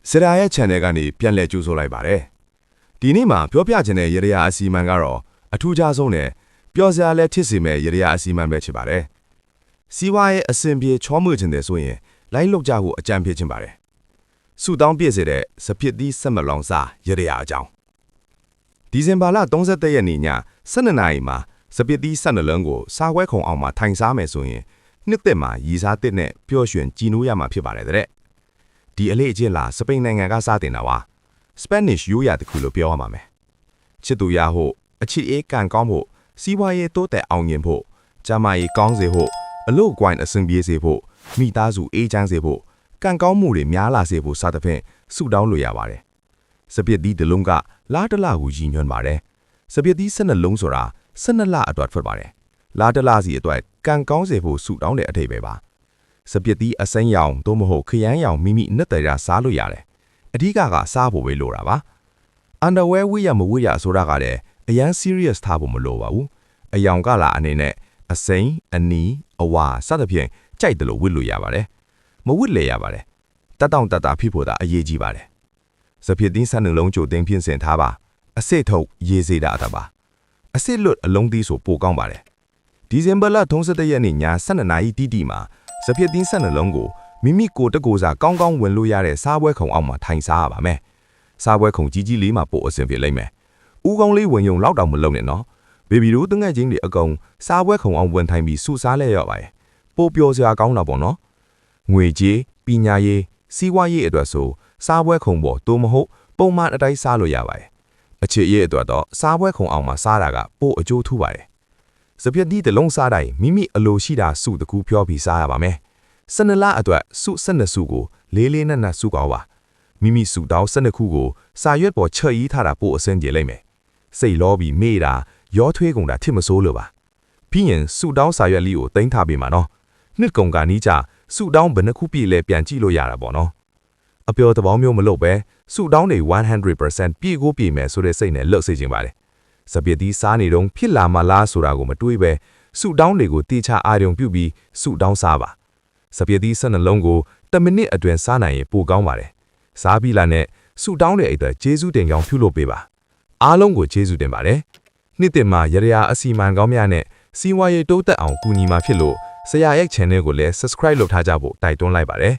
စရာရဲ့ channel ကနေပြန်လည်ကြိုဆိုလိုက်ပါတယ်။ဒီနေ့မှာပြောပြချင်တဲ့ရရအစီအမံကတော့အထူးခြားဆုံးနဲ့ပျော်စရာလည်းဖြစ်စေမဲ့ရရအစီအမံပဲဖြစ်ပါတယ်။စီးပွားရေးအဆင်ပြေချောမွေ့ခြင်းတဲ့ဆိုရင်လိုင်းလောက်ကြဖို့အကြံပေးခြင်းပါတယ်။စုတောင်းပြည့်စေတဲ့စပစ်သီးဆက်မလောင်စာရရအကြောင်းဒီဇင်ဘာလ31ရက်နေ့ည12နာရီမှာစပစ်သီး12လုံးကိုစားပွဲခုံအောင်မှာထိုင်စားမယ်ဆိုရင်နှစ်သက်မှာရီစားတစ်နဲ့ပျော်ရွှင်ကြည်နူးရမှာဖြစ်ပါတယ်တဲ့။ဒီအလေးအကျင့်လာစပိန်နိုင်ငံကစတင်တာပါ Spanish ရိုးရာတစ်ခုလို့ပြောရမှာမယ်ချစ်သူရဖို့အချစ်အေးကန်ကောင်းဖို့စီးပွားရေးတိုးတက်အောင်မြင်ဖို့ကျမကြီးကောင်းစေဖို့အလို့ကွိုင်းအဆင်ပြေစေဖို့မိသားစုအေးချမ်းစေဖို့ကန်ကောင်းမှုတွေများလာစေဖို့စသဖြင့်ဆုတောင်းလို့ရပါတယ်စပစ်သီးတစ်လုံးကလားတလကိုရည်ညွှန်းပါတယ်စပစ်သီး12လုံးဆိုတာ12လအတွက်ထွက်ပါတယ်လားတလစီအတွက်ကန်ကောင်းစေဖို့ဆုတောင်းတဲ့အထိပ္ပယ်ပါစပစ်သီးအစိမ်းရောင်သို့မဟုတ်ခရမ်းရောင်မိမိနဲ့တရစားလို့ရတယ်အဓိကစားဖို့ပဲလိုတာပါ underwear ဝိရမဝိရဆိုတာကလည်းအရန် serious ထားဖို့မလိုပါဘူးအယောင်ကလာအနေနဲ့အစိမ်းအနီအဝါစသဖြင့်ကြိုက်တယ်လို့ဝတ်လို့ရပါတယ်မဝတ်လေရပါတယ်တက်တောင့်တက်တာဖြစ်ဖို့သာအရေးကြီးပါတယ်စပစ်သီး12လုံးကြိုတင်ပြင်ဆင်ထားပါအစစ်ထုတ်ရေးစေတာအပါအစစ်လွတ်အလုံးသီးဆိုပိုကောင်းပါတယ်ဒီဇင်ဘာလ31ရက်နေ့ည12နာရီတိမှာစပစ်သီး12လုံးကိုမိမိကိုတကိုစားကောင်းကောင်းဝင်လို့ရတဲ့စားပွဲခုံအောက်မှာထိုင်စားရပါမယ်စားပွဲခုံကြီးကြီးလေးမှာပို့အဆင်ပြေလိမ့်မယ်ဦးကောင်းလေးဝင်ယုံလောက်တောင်မလုံနဲ့နော်ဘေဘီတို့တငယ်ချင်းတွေအကုန်စားပွဲခုံအောင်ဝင်ထိုင်ပြီးစုစားလဲရပါတယ်ပို့ပျော်စရာကောင်းတာပေါ့နော်ငွေကြေးပညာရေးစီးပွားရေးအတွက်ဆိုစားပွဲခုံပေါ်တိုးမဟုတ်ပုံမှန်အတိုင်းစားလို့ရပါတယ်အချစ်ရေးအတွက်တော့စားပွဲခုံအောင်မှာစားတာကပို့အကျိုးထူးပါတယ်စပြက်ဒီတလုံးစားတိုင်းမိမိအလိုရှိတာစုတကူပြောပြီးစားရပါမယ်12လအတွက်စု12စုကိုလေးလေးနက်နက်စုကောင်းပါမိမိစုတောင်း12ခုကိုစာရွက်ပေါ်ချရီးထားတာပို့အစင်းကြေလိုက်မယ်စိတ်လောပြီးမေ့တာရောထွေးကုန်တာထစ်မစိုးလို့ပါပြီးရင်စုတောင်းစာရွက်လေးကိုတင်ထားပေးမှာနော်နှစ်ကုံကနီးကြစုတောင်းဘယ်နှခုပြည့်လဲပြန်ကြည့်လို့ရတာပေါ့နော်အပျော်တပေါင်းမျိုးမလုပ်ပဲစုတောင်းတွေ 100% ပြည့်ကိုပြည့်မယ်ဆိုတဲ့စိတ်နဲ့လှုပ်စေခြင်းပါတယ်စပစ်သီးစားနေတော့ဖြစ်လာမှလားဆိုတာကိုမတွေးပဲစုတောင်းတွေကိုတေချာအာရုံပြုပြီးစုတောင်းစားပါစပစ်သီး12လုံးကို10မိနစ်အတွင်းစားနိုင်ရင်ပိုကောင်းပါတယ်စားပြီးလာနဲ့စုတောင်းတဲ့အတွက်ကျေးဇူးတင်ကြောင်းပြုလုပ်ပေးပါအားလုံးကိုကျေးဇူးတင်ပါတယ်နှစ်တင်မှာရရအစီမံကောင်းများနဲ့စီးပွားရေးတိုးတက်အောင်ကူညီမှာဖြစ်လို့ဆရာရဲ့ channel ကိုလည်း subscribe လုပ်ထားကြဖို့တိုက်တွန်းလိုက်ပါတယ်